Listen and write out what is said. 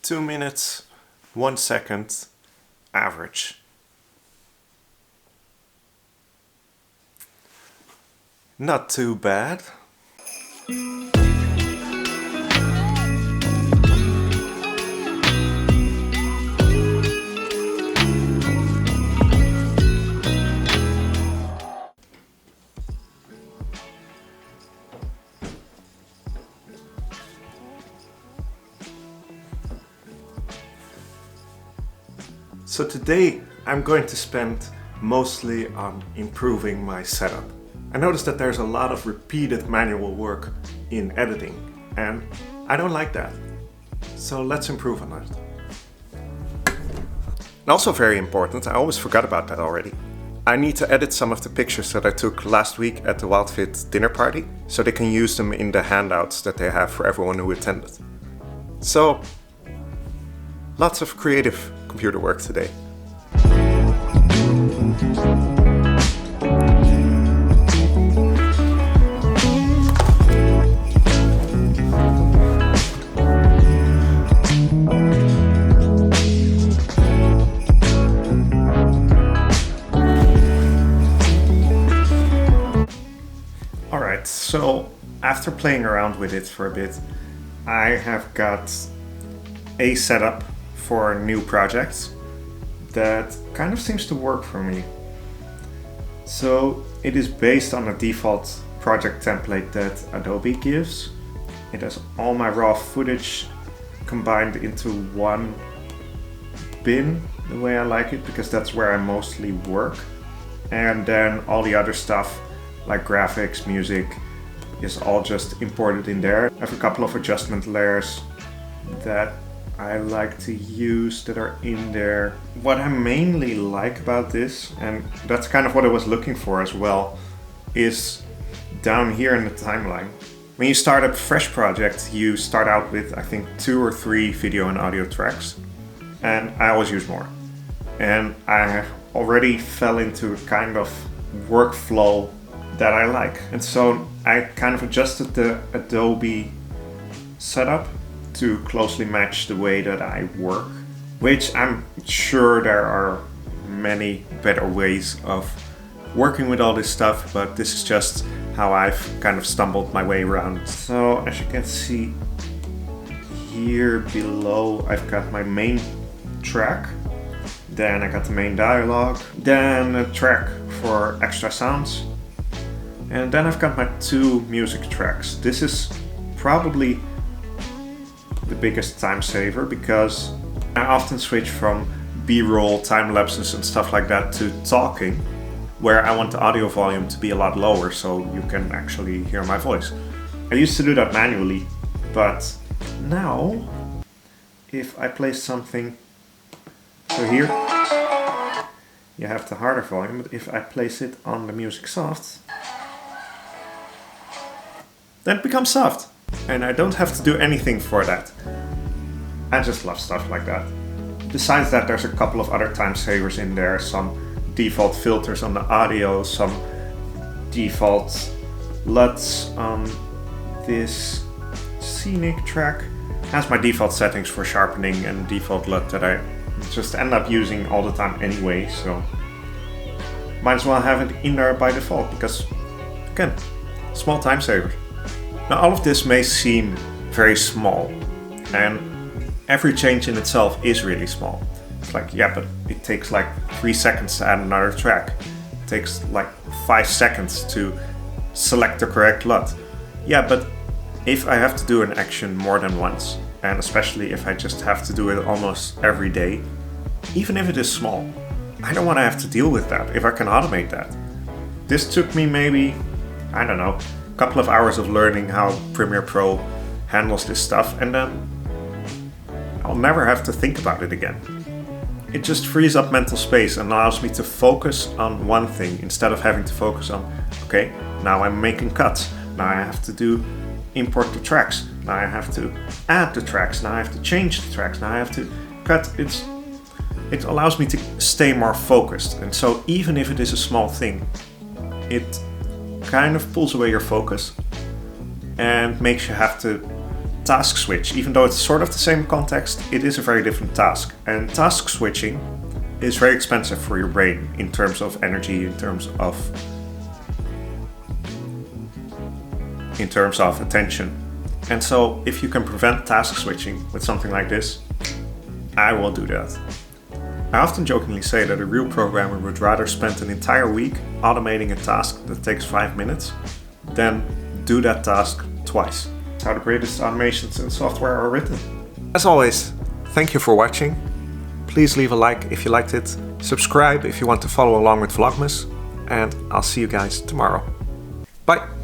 2 minutes, 1 second average. Not too bad. So today I'm going to spend mostly on improving my setup. I noticed that there's a lot of repeated manual work in editing and I don't like that. So let's improve on that. And also very important, I always forgot about that already. I need to edit some of the pictures that I took last week at the WildFit dinner party so they can use them in the handouts that they have for everyone who attended. So lots of creative computer work today. Alright, so after playing around with it for a bit, I have got a setup for new projects that kind of seems to work for me. So it is based on a default project template that Adobe gives. It has all my raw footage combined into one bin, the way I like it, because that's where I mostly work. And then all the other stuff like graphics, music is all just imported in there. I have a couple of adjustment layers that I like to use that are in there. What I mainly like about this, and that's kind of what I was looking for as well, is down here in the timeline. When you start a fresh project, you start out with I think 2 or 3 video and audio tracks, and I always use more. And I already fell into a kind of workflow that I like. And so I kind of adjusted the Adobe setup to closely match the way that I work, which I'm sure there are many better ways of working with all this stuff, but this is just how I've kind of stumbled my way around. So as you can see here below, I've got my main track, then I got the main dialogue, then a track for extra sounds, and then I've got my 2 music tracks. This is probably the biggest time saver because I often switch from B-roll, time lapses and stuff like that to talking, where I want the audio volume to be a lot lower so you can actually hear my voice. I used to do that manually, but now if I play something, so here you have the harder volume, but if I place it on the music soft, then it becomes soft. And I don't have to do anything for that. I just love stuff like that. Besides that, there's a couple of other time savers in there, some default filters on the audio, some default LUTs on this scenic track. Has my default settings for sharpening and default LUT that I just end up using all the time anyway, so might as well have it in there by default because, again, small time savers. Now all of this may seem very small, and every change in itself is really small. It's like, yeah, but it takes like 3 seconds to add another track. It takes like 5 seconds to select the correct LUT. Yeah, but if I have to do an action more than once, and especially if I just have to do it almost every day, even if it is small, I don't want to have to deal with that if I can automate that. This took me maybe, I don't know, couple of hours of learning how Premiere Pro handles this stuff, and then I'll never have to think about it again. It just frees up mental space and allows me to focus on one thing instead of having to focus on, okay, now I'm making cuts, now I have to import the tracks, now I have to add the tracks, now I have to change the tracks, now I have to cut. It allows me to stay more focused, and so even if it is a small thing, it kind of pulls away your focus and makes you have to task switch. Even though it's sort of the same context, it is a very different task. And task switching is very expensive for your brain in terms of energy, in terms of attention. And so if you can prevent task switching with something like this, I will do that. I often jokingly say that a real programmer would rather spend an entire week automating a task that takes 5 minutes than do that task twice. That's how the greatest automations in software are written. As always, thank you for watching. Please leave a like if you liked it, subscribe if you want to follow along with Vlogmas, and I'll see you guys tomorrow. Bye!